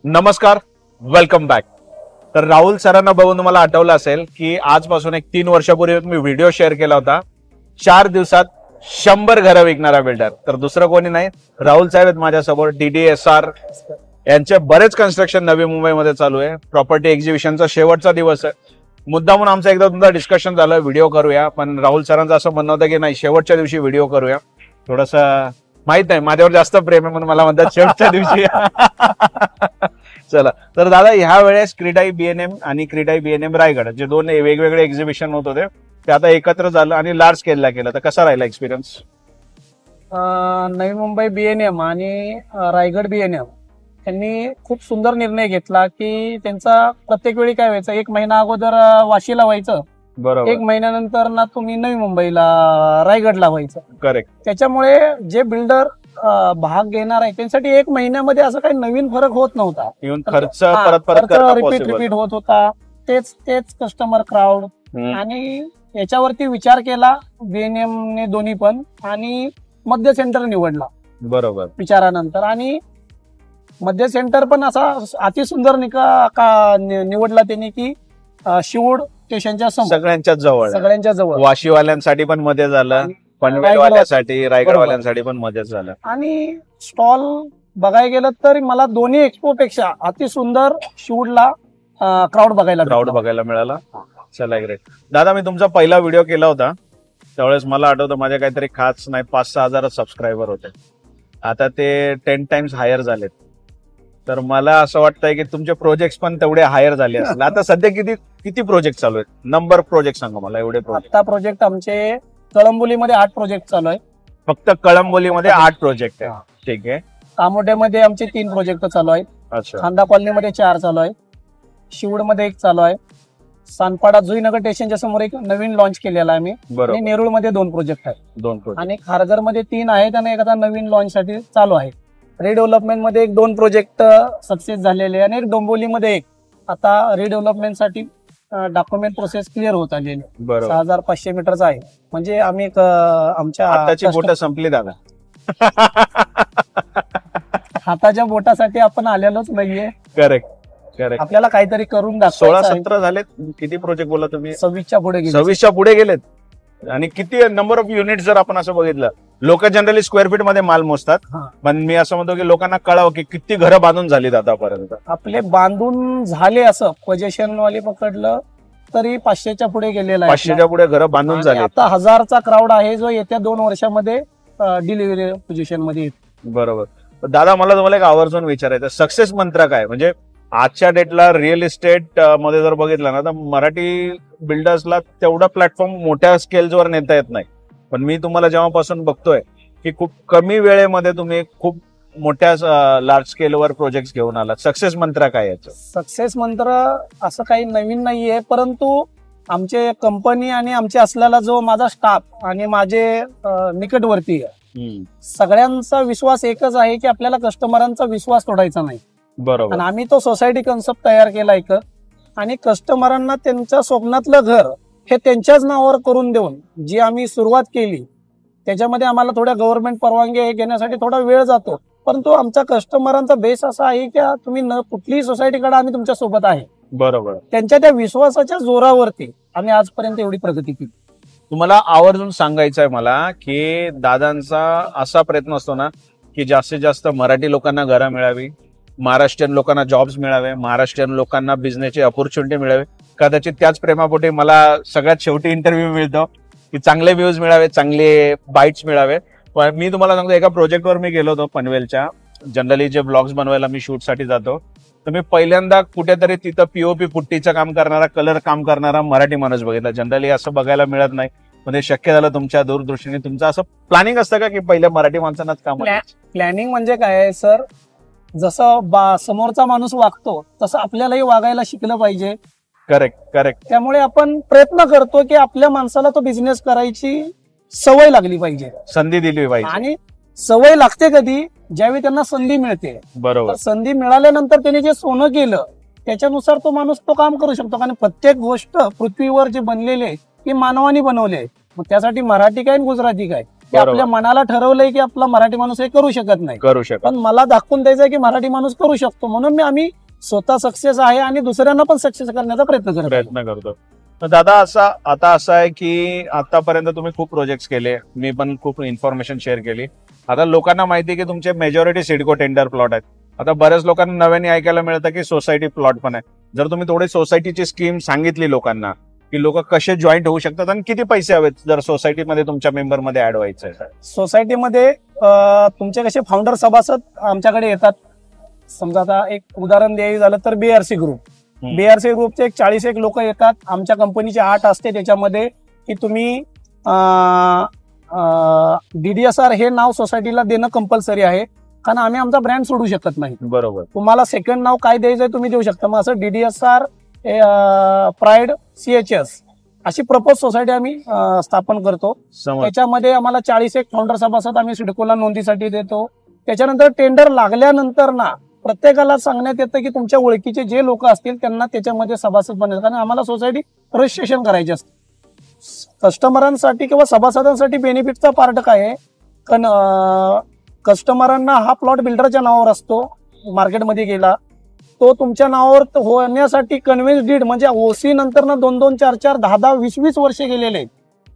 नमस्कार, welcome back. तर राहुल सरांना बघून तुम्हाला आठवलं असेल की आजपासून 3 वर्षापूर्वी मी व्हिडिओ शेअर केला होता, 4 दिवसात 100 घरं विकणारा बिल्डर. तर दुसरं कोणी नाही, राहुल साहेब आहेत माझ्यासमोर. DDSR यांचे बरेच कन्स्ट्रक्शन नवी मुंबईमध्ये चालू आहे. प्रॉपर्टी एक्झिबिशनचा शेवटचा दिवस आहे. मुद्दा म्हणून आमचं एकदा तुमचं डिस्कशन झालं, व्हिडिओ करूया. पण राहुल सरांचं असं म्हणणं होतं की नाही, शेवटच्या दिवशी व्हिडिओ करूया. थोडंसं माहित नाही, माझ्यावर जास्त प्रेम आहे म्हणून मला म्हणतात शेवटच्या दिवशी. चला, तर दादा ह्या वेळेस क्रीडाई BNM आणि क्रीडाई BNM रायगड जे दोन वेगवेगळे एक्झिबिशन होत होते ते आता एकत्र झालं आणि लार्ज स्केलला केलं. तर कसा राहिला एक्सपिरियन्स? नवी मुंबई BNM आणि रायगड BNM त्यांनी खूप सुंदर निर्णय घेतला की त्यांचा प्रत्येक वेळी काय व्हायचं, 1 महिना अगोदर वाशीला व्हायचं, बरोबर, 1 महिन्यानंतर ना तुम्ही नवी मुंबईला रायगडला व्हायचं. करेक्ट. त्याच्यामुळे जे बिल्डर भाग घेणार आहे त्यांच्यासाठी 1 महिन्यामध्ये असं काही नवीन फरक होत नव्हता. इव्हन खर्च परत रिपीट होत होता. तेच कस्टमर क्राऊड आणि याच्यावरती विचार केला BNM ने दोन्ही पण, आणि मध्य सेंटर निवडला. बरोबर, विचारानंतर. आणि मध्य सेंटर पण असा अतिसुंदर निवडला त्यांनी की शिवूड स्टेशनच्या समोर, सगळ्यांच्या जवळ. वाशीवाल्यांसाठी पण मध्ये झालं, पनवेलवाल्यांसाठी, रायगडवाल्यांसाठी पण मध्येच झालं. आणि स्टॉल बघायला गेलं तर मला दोन्ही एक्सपोपेक्षा अतिसुंदर शिवूडला क्राऊड बघायला मिळाला. चला, ग्रेट. दादा, मी तुमचा पहिला व्हिडिओ केला होता त्यावेळेस मला आठवतं माझे काहीतरी खास नाही 5-6 हजार सबस्क्रायबर होते. आता ते 10 टाइम्स हायर झालेत. तर मला असं वाटतंय की तुमचे प्रोजेक्ट पण तेवढे हायर झाले असतील. आता सध्या किती प्रोजेक्ट चालू आहेत? नंबर प्रोजेक्ट सांगा मला. एवढे आता प्रोजेक्ट आमचे कळंबोलीमध्ये 8 प्रोजेक्ट चालू आहे. फक्त कळंबोलीमध्ये 8 प्रोजेक्ट आहे. ठीक आहे. कामोठ्यामध्ये आमचे 3 प्रोजेक्ट चालू आहेत. अच्छा. खांदा कॉलनीमध्ये 4 चालू आहे. शिवडमध्ये 1 चालू आहे. सानपाडा जुईनगर स्टेशनच्या समोर एक नवीन लॉन्च केलेला आहे आम्ही. आणि नेरुळमध्ये 2 प्रोजेक्ट आहेत. 2 प्रोजेक्ट. आणि खारघरमध्ये 3 आहेत आणि एक आता नवीन लॉन्च साठी चालू आहे. रिडेव्हलपमेंट मध्ये 2 प्रोजेक्ट सक्सेस झालेले आणि एक डोंबिवलीमध्ये 1. आता रिडेव्हलपमेंट साठी डॉक्युमेंट प्रोसेस क्लिअर होत आलेली. 6500 मीटरचा आहे. म्हणजे आम्ही आमच्या हाताची बोटं संपली दादा. हाताच्या बोटासाठी आपण आलेलोच नाहीये. करेक्ट. आपल्याला काहीतरी करून दाखवायचं. 16-17 झालेत. किती प्रोजेक्ट बोला तुम्ही? 26च्या पुढे गेले. 26च्या पुढे गेलेत. आणि किती नंबर ऑफ युनिट जर आपण असं बघितलं, लोक जनरली स्क्वेअर फीट मध्ये माल मोजतात, पण मी असं म्हणतो की लोकांना कळावं की किती घरं बांधून झालीत आतापर्यंत. आपले बांधून झाले असं पोझिशन वाले पकडलं तरी 500च्या पुढे गेलेला आहे. 500च्या पुढे घरं बांधून झाले. आता 1000चा क्राऊड आहे जो येत्या 2 वर्षामध्ये डिलिव्हरी पोझिशन मध्ये येईल. बरोबर. दादा, मला तुम्हाला एक आवर्जून विचारायचं, सक्सेस मंत्र काय? म्हणजे आजच्या डेटला रिअल इस्टेट मध्ये जर बघितलं ना तर मराठी बिल्डर्सला तेवढा प्लॅटफॉर्म मोठ्या स्केल्सवर नेता येत नाही. पण मी तुम्हाला जेव्हापासून बघतोय की खूप कमी वेळेमध्ये तुम्ही खूप मोठ्या लार्ज स्केलवर प्रोजेक्ट घेऊन आला. सक्सेस मंत्र काय याचं? सक्सेस मंत्र असं काही नवीन नाहीये, परंतु आमचे कंपनी आणि आमचे असलेला जो माझा स्टाफ आणि माझे निकटवर्ती सगळ्यांचा विश्वास एकच आहे की आपल्याला कस्टमरांचा विश्वास तोडायचा नाही. बरोबर. आणि आम्ही तो सोसायटी कन्सेप्ट तयार केला एक, आणि कस्टमरांना त्यांच्या स्वप्नातलं घर हे त्यांच्याच नावावर करून देऊन जी आम्ही सुरुवात केली त्याच्यामध्ये आम्हाला थोड्या गव्हर्नमेंट परवानगी घेण्यासाठी थोडा वेळ जातो, परंतु आमच्या कस्टमरांचा बेस असा आहे की तुम्ही कुठलीही सोसायटीकडे आम्ही तुमच्या सोबत आहे. बरोबर. त्यांच्या त्या विश्वासाच्या जोरावरती आम्ही आजपर्यंत एवढी प्रगती केली. तुम्हाला आवर्जून सांगायचं आहे मला की दादांचा असा प्रयत्न असतो ना की जास्तीत जास्त मराठी लोकांना घरं मिळावी, महाराष्ट्रीयन लोकांना जॉब्स मिळावे, महाराष्ट्रीयन लोकांना बिझनेसची ऑपॉर्च्युनिटी मिळावे. कदाचित त्याच प्रेमापोटी मला सगळ्यात शेवटी इंटरव्ह्यू मिळतो की चांगले व्ह्यूज मिळावे, चांगले बाईट्स मिळावे. पण मी तुम्हाला सांगतो, एका प्रोजेक्टवर मी गेलो होतो पनवेलच्या. जनरली जे ब्लॉग्स बनवायला मी शूटसाठी जातो, तर मी पहिल्यांदा कुठेतरी तिथं POP पुट्टीचं काम करणारा, कलर काम करणारा मराठी माणूस बघितला. जनरली असं बघायला मिळत नाही. म्हणजे शक्य झालं तुमच्या दूरदृष्टीने. तुमचं असं प्लॅनिंग असतं का की पहिल्या मराठी माणसांनाच काम? प्लॅनिंग म्हणजे काय आहे सर, जसं समोरचा माणूस वागतो तसं आपल्यालाही वागायला शिकलं पाहिजे. करेक्ट. त्यामुळे आपण प्रयत्न करतो की आपल्या माणसाला तो बिझनेस करायची सवय लागली पाहिजे, संधी दिली पाहिजे. आणि सवय लागते कधी? ज्यावेळी त्यांना संधी मिळते. बरोबर. संधी मिळाल्यानंतर त्यांनी जे सोनं केलं त्याच्यानुसार तो माणूस तो काम करू शकतो. कारण प्रत्येक गोष्ट पृथ्वीवर जे बनलेले की मानवाने बनवले, मग त्यासाठी मराठी काय गुजराती काय, की आपल्या मनाला ठरवलंय की आपला मराठी माणूस हे करू शकत नाही, करू शकत, पण मला दाखवून द्यायचंय की मराठी माणूस करू शकतो, म्हणून आम्ही स्वतः सक्सेस आहे आणि दुसऱ्यांना पण सक्सेस करण्याचा प्रयत्न करतो. दादा असं आहे की आतापर्यंत तुम्ही खूप प्रोजेक्ट केले, मी पण खूप इन्फॉर्मेशन शेअर केली. आता लोकांना माहिती आहे की तुमचे मेजॉरिटी सिडको टेंडर प्लॉट आहेत. आता बऱ्याच लोकांना नव्याने ऐकायला मिळतं की सोसायटी प्लॉट पण आहे. जर तुम्ही थोडी सोसायटीची स्कीम सांगितली लोकांना की लोक कसे जॉईंट होऊ शकतात आणि किती पैसे हवेत जर सोसायटीमध्ये तुमच्या मेंबरमध्ये ऍड व्हायचं आहे. सोसायटीमध्ये तुमचे कसे फाउंडर सभासद आमच्याकडे येतात. समजा आता एक उदाहरण द्यायचं झालं तर बीआरसी ग्रुपचे एक 40 लोक येतात. आमच्या कंपनीचे 8 असते त्याच्यामध्ये की तुम्ही DDSR हे नाव सोसायटीला देणं कंपल्सरी आहे, कारण आम्ही आमचा ब्रँड सोडू शकत नाही. बरोबर. तुम्हाला सेकंड नाव काय द्यायचंय तुम्ही देऊ शकता. मग असं DDSR प्राईड CHS अशी प्रपोज सोसायटी आम्ही स्थापन करतो. त्याच्यामध्ये आम्हाला 40 फाउंडर सभासद आम्ही सिडकोला नोंदीसाठी देतो. त्याच्यानंतर टेंडर लागल्यानंतर ना प्रत्येकाला सांगण्यात येतं की तुमच्या ओळखीचे जे लोक असतील त्यांना त्याच्यामध्ये सभासद बनायचं, कारण आम्हाला सोसायटी रजिस्ट्रेशन करायची असते. कस्टमरांसाठी किंवा सभासदांसाठी बेनिफिटचा पार्ट काय आहे, कारण कस्टमरांना हा प्लॉट बिल्डरच्या नावावर असतो. मार्केटमध्ये गेला तो तुमच्या नावावर होण्यासाठी कन्व्हेन्स डीड म्हणजे ओसी नंतर ना 2-2, 4-4, 10-10, 20-20 वर्षे गेलेले आहेत.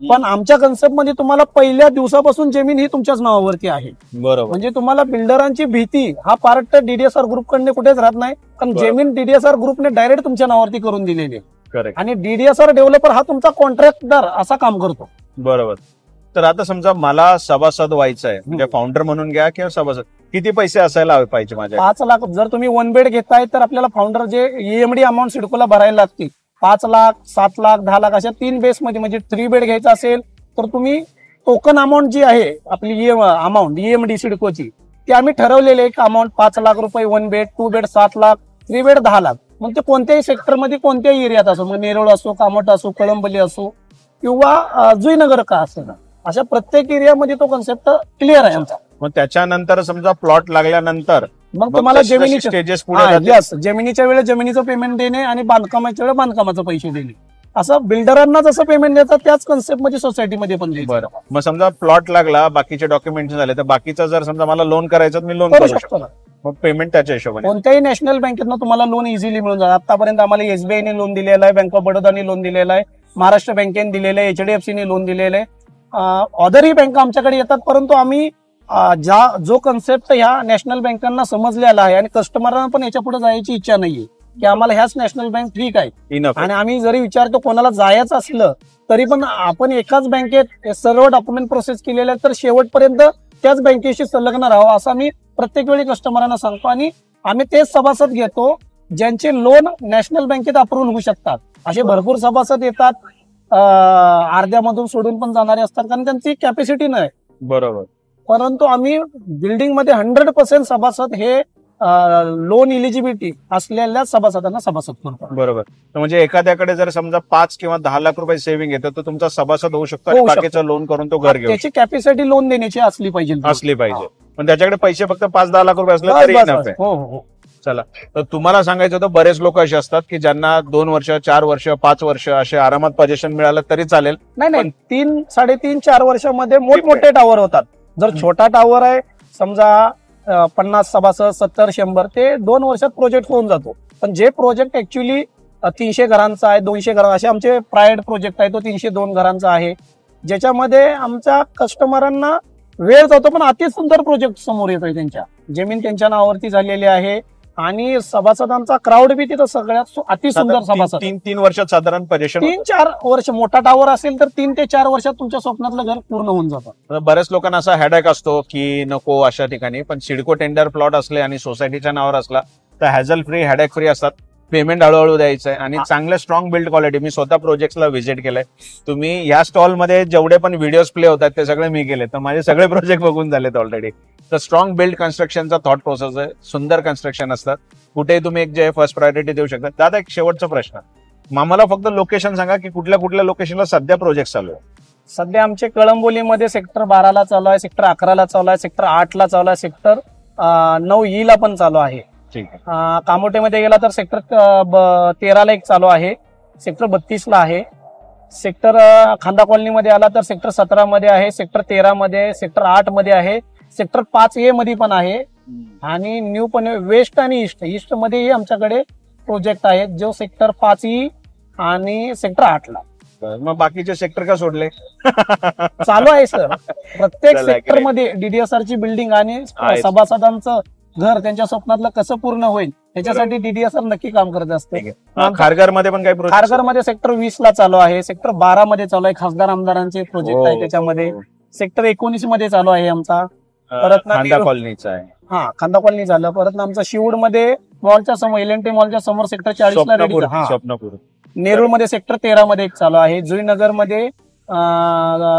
पण आमच्या कन्सेप्टमध्ये तुम्हाला पहिल्या दिवसापासून जमीन ही तुमच्याच नावावरती आहे. बरोबर. म्हणजे तुम्हाला बिल्डरांची भीती हा पार्ट DDSR ग्रुपकडे कुठेच राहत नाही, कारण जमीन DDSR ग्रुपने डायरेक्ट तुमच्या नावावरती करून दिलेली आहे. आणि DDSR डेव्हलपर हा तुमचा कॉन्ट्रॅक्टदार असा काम करतो. बरोबर. तर आता समजा मला सभासद व्हायचं आहे, म्हणजे फाउंडर म्हणून घ्या किंवा सभासद, किती पैसे असायला पाहिजे माझ्या? 5 लाख. जर तुम्ही 1 बेड घेताय तर आपल्याला फाउंडर जे EMD अमाऊंट सिडकोला भरायला लागते 5 लाख, 7 लाख, 10 लाख अशा 3 बेसमध्ये. म्हणजे 3 बेड घ्यायचा असेल तर तुम्ही टोकन अमाऊंट जी आहे आपली अमाऊंट EMD सिडकोची ती आम्ही ठरवलेली एक अमाऊंट 5 लाख रुपये 1 bed, 2 bed 7 lakh, 3 bed 10 lakh. मग ते कोणत्याही सेक्टरमध्ये कोणत्याही एरियात असो, मग नेरोळ असो, कामोठ असो, कळंबली असो किंवा जुईनगर का असो ना, अशा प्रत्येक एरियामध्ये तो कन्सेप्ट क्लिअर आहे आमचा. मग त्याच्यानंतर समजा प्लॉट लागल्यानंतर मग तुम्हाला स्टेजेस पुढे जमिनीच्या वेळेस जमिनीचं पेमेंट देणे आणि बांधकामाच्या वेळेस बांधकामाचे पैसे देणे, असं बिल्डरांना जसं पेमेंट देतात त्याच कन्सेप्ट मध्ये सोसायटीमध्ये पण देतात. मग समजा प्लॉट लागला, बाकीचे डॉक्युमेंट झाले, तर बाकीचं जर समजा मला लोन करायचं मी लोन करू शकतो ना. मग पेमेंट त्याच्या हिशोबाने कोणत्याही नॅशनल बँकेतनं तुम्हाला लोन इझिली मिळून जातं. आतापर्यंत आम्हाला SBI ने लोन दिलेलं आहे, बँक ऑफ बडोदाने लोन दिलेलं आहे, महाराष्ट्र बँकेने दिलेलं आहे, HDFC ने लोन दिलेलं आहे. अदरही बँका आमच्याकडे येतात, परंतु आम्ही जो कन्सेप्ट ह्या नॅशनल बँकांना समजलेला आहे आणि कस्टमरांना पण याच्या पुढे जायची इच्छा नाहीये की आम्हाला ह्याच नॅशनल बँक ठीक आहे. आणि आम्ही जरी विचारतो कोणाला जायचं असलं तरी पण आपण एकाच बँकेत सर्व डॉक्युमेंट प्रोसेस केलेले आहेत, तर शेवटपर्यंत त्याच बँकेशी संलग्न राहावं असं आम्ही प्रत्येक वेळी कस्टमरांना सांगतो. आणि आम्ही तेच सभासद घेतो ज्यांचे लोन नॅशनल बँकेत अप्रूव्हल होऊ शकतात. असे भरपूर सभासद येतात, अर्ध्यामधून सोडून पण जाणारे असतात, कारण त्यांची कॅपॅसिटी नाही. बरोबर. परंतु आम्ही बिल्डिंगमध्ये 100% सभासद हे लोन इलिजिबिलिटी असलेल्या सभासदांना सभासद करतो. बरोबर. म्हणजे एखाद्याकडे जर समजा 5 किंवा 10 लाख रुपये सेव्हिंग येतं तर तुमचा सभासद होऊ शकतो आणि बाकीचं लोन करून तो घर घेऊ. त्याची कॅपॅसिटी लोन देण्याची असली पाहिजे. पण त्याच्याकडे पैसे फक्त 5-10 लाख रुपये असले तरी इनफ आहे. हो. चला, तर तुम्हाला सांगायचं होतं, बरेच लोक असे असतात की ज्यांना 2 वर्ष, 4 वर्ष, 5 वर्ष असे आरामात पोझिशन मिळालं तरी चालेल. नाही 3, 3.5, 4 वर्षामध्ये मोठमोठे टावर होतात. जर छोटा टावर आहे समजा 50 सभासद, 70, 100, ते 2 वर्षात प्रोजेक्ट होऊन जातो. पण जे प्रोजेक्ट ऍक्च्युली 300 घरांचा आहे, 200 घरांचा, असे आमचे प्रायड प्रोजेक्ट आहे तो 302 घरांचा आहे, ज्याच्यामध्ये आमच्या कस्टमरांना वेळ जातो पण अति सुंदर प्रोजेक्ट समोर येतोय. त्यांच्या जमीन त्यांच्या नावावरती झालेली आहे आणि सभासदांचा क्राऊड बी तिथं सगळ्यात अति सुंदर सभासद. 3 वर्षात साधारण पोझिशन 3-4 वर्ष. मोठा टावर असेल तर 3 ते 4 वर्षात तुमच्या स्वप्नातलं घर पूर्ण होऊन जातं. बऱ्याच लोकांना असा हॅडॅक असतो की नको अशा ठिकाणी, पण सिडको टेंडर प्लॉट असले आणि सोसायटीच्या नावावर असला तर हॅझल फ्री, हॅडॅक फ्री असतात. पेमेंट हळूहळू द्यायचं आहे आणि चांगलं स्ट्रॉंग बिल्ड क्वालिटी. मी स्वतः प्रोजेक्टला व्हिजिट केलंय. तुम्ही या स्टॉलमध्ये जेवढे पण व्हिडिओज प्ले होतात ते सगळे मी केले, तर माझे सगळे प्रोजेक्ट बघून झालेत ऑलरेडी. तर स्ट्रॉंग बिल्ड कन्स्ट्रक्शनचा थॉट प्रोसेस आहे. सुंदर कन्स्ट्रक्शन असतात. कुठेही तुम्ही एक जे फर्स्ट प्रायोरिटी देऊ शकता. दादा, एक शेवटचा प्रश्न, आम्हाला फक्त लोकेशन सांगा की कुठल्या कुठल्या लोकेशनला सध्या प्रोजेक्ट चालू आहे? सध्या आमचे कळंबोलीमध्ये सेक्टर 12 चालू आहे, सेक्टर 11 चालू आहे, सेक्टर 8 चालू आहे, सेक्टर 9 पण चालू आहे. ठीक आहे. कामोठेमध्ये गेला तर सेक्टर 13 एक चालू आहे, सेक्टर 32 आहे, सेक्टर खांदा कॉलनीमध्ये आला तर सेक्टर 17 मध्ये आहे, सेक्टर 13 मध्ये, सेक्टर 8 मध्ये आहे, सेक्टर 5A मध्ये पण आहे आणि न्यू पण वेस्ट आणि ईस्ट मध्येही आमच्याकडे प्रोजेक्ट आहेत जो सेक्टर 5E आणि सेक्टर 8 ला. मग बाकीचे सेक्टर का सोडले? चालू आहे सर, प्रत्येक चला, सेक्टर great. मध्ये DDSR ची बिल्डिंग आणि आहे. सभासदांचं घर त्यांच्या स्वप्नातलं कसं पूर्ण होईल त्याच्यासाठी DDSR नक्की काम करत असते. खारघर मध्ये पण काही प्रोजेक्ट? खारघर मध्ये सेक्टर 20 ला चालू आहे, सेक्टर 12 मध्ये चालू आहे, खासदार आमदारांचे प्रोजेक्ट आहे त्याच्यामध्ये, सेक्टर 19 मध्ये चालू आहे आमचा. परत ना खांदा कॉलनीचा आहे. हा खांदा कॉलनी झालं. परत ना आमचा शिवूड मध्ये मॉलच्या समोर LNT मॉलच्या समोर सेक्टर 40 ला रेडी. स्वप्नपूर. नेरूळ मध्ये सेक्टर 13 मध्ये एक चालू आहे. जुईनगर मध्ये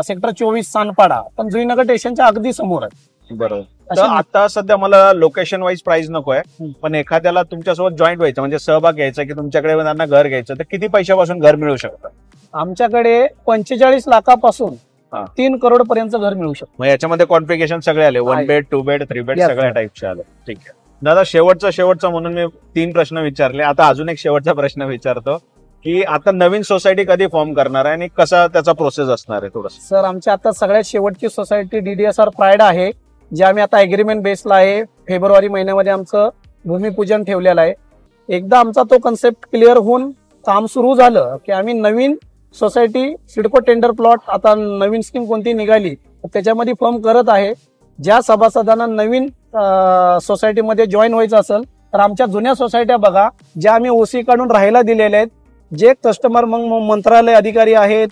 सेक्टर 24 सानपाडा, पण जुईनगर स्टेशनच्या अगदी समोर आहे. बरोबर. तर आता सध्या मला लोकेशन वाईज प्राइस नको आहे, पण एखाद्याला तुमच्यासोबत जॉईंट व्हायचं म्हणजे सहभाग घ्यायचा की तुमच्याकडे त्यांना घर घ्यायचं तर किती पैशापासून घर मिळू शकतं? आमच्याकडे 45 लाखापासून हा. 3 करोड पर्यंत घर मिळू शकतं. मग याच्यामध्ये कॉन्फिगरेशन सगळे आले, 1 बेड 2 बेड 3 बेड Yes, सगळ्या sir. टाईपचे आले. ठीक आहे दादा, शेवटचा म्हणून मी 3 प्रश्न विचारले. आता अजून एक शेवटचा प्रश्न विचारतो की आता नवीन सोसायटी कधी फॉर्म करणार आहे आणि कसा त्याचा प्रोसेस असणार आहे थोडं? सर आमची आता सगळ्यात शेवटची सोसायटी DDSR प्राईड आहे, जे आम्ही आता अग्रीमेंट बेसला आहे. फेब्रुवारी महिन्यामध्ये आमचं भूमिपूजन ठेवलेलं आहे. एकदा आमचा तो कन्सेप्ट क्लिअर होऊन काम सुरू झालं की आम्ही नवीन सोसायटी सिडको टेंडर प्लॉट, आता नवीन स्कीम कोणती निघाली त्याच्यामध्ये फॉर्म करत आहे. ज्या सभासदांना नवीन सोसायटीमध्ये जॉईन व्हायचं असेल तर आमच्या जुन्या सोसायट्या बघा, ज्या आम्ही OC काढून राहायला दिलेल्या आहेत. जे कस्टमर मग मंत्रालय अधिकारी आहेत,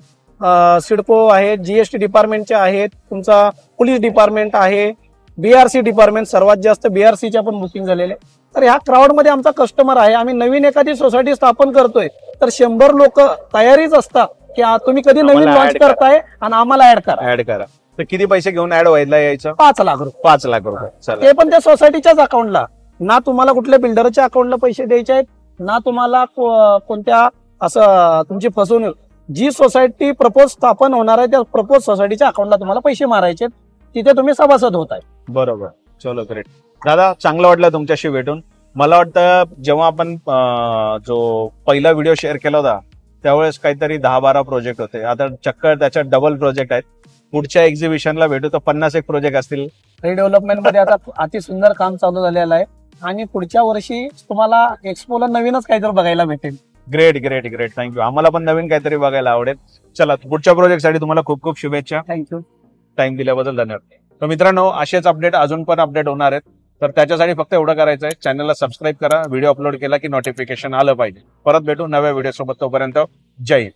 सिडको आहेत, GST डिपार्टमेंटचे आहेत, तुमचा पोलीस डिपार्टमेंट आहे, BRC डिपार्टमेंट, सर्वात जास्त BRCच्या पण बुकिंग झालेले. तर ह्या क्राऊड मध्ये आमचा कस्टमर आहे. आम्ही नवीन एखादी सोसायटी स्थापन करतोय तर 100 लोक तयारीच असतात की तुम्ही कधी नवीन आम्हाला लॉन्च add करा. करताय आणि आम्हाला ऍड करा. ऍड करा. तर किती पैसे घेऊन ऍड व्हायला यायचं? 5 लाख रुपये. 5 लाख रुपये. चला, ते पण त्या सोसायटीच्याच अकाउंटला. ना तुम्हाला कुठल्या बिल्डरच्या अकाउंटला पैसे द्यायचे आहेत, ना तुम्हाला कोणत्या असं तुमची फसवणूक. जी सोसायटी प्रपोज स्थापन होणार आहे त्या प्रपोज सोसायटीच्या अकाउंटला तुम्हाला पैसे मारायचे, तिथे तुम्ही सभासद होत आहे. बरोबर. चलो ग्रेट दादा, चांगलं वाटलं तुमच्याशी भेटून. मला वाटतं जेव्हा आपण जो पहिला व्हिडिओ शेअर केला होता त्यावेळेस काहीतरी 10-12 प्रोजेक्ट होते. आता चक्कर त्याच्यात डबल प्रोजेक्ट आहेत. पुढच्या एक्झिबिशनला भेटू तर 50 प्रोजेक्ट असतील. रिडेव्हलपमेंट मध्ये आता अति सुंदर काम चालू झालेलं आहे आणि पुढच्या वर्षी तुम्हाला एक्सपोला नवीनच काहीतरी बघायला भेटेल. Great great great. थँक्यू. आम्हाला पण नवीन काहीतरी बघायला आवडेल. चला, पुढच्या प्रोजेक्टसाठी तुम्हाला खूप खूप शुभेच्छा. थँक्यू. टाइम दिल्याबद्दल धन्यवाद. तर मित्रांनो, असेच अपडेट अजून पण अपडेट होणार आहेत. तर त्याच्यासाठी फक्त एवढं करायचं आहे, चॅनलला सबस्क्राईब करा. व्हिडिओ अपलोड केला की नोटिफिकेशन आलं पाहिजे. परत भेटू नव्या व्हिडिओ सोबत. तोपर्यंत जय हिंद.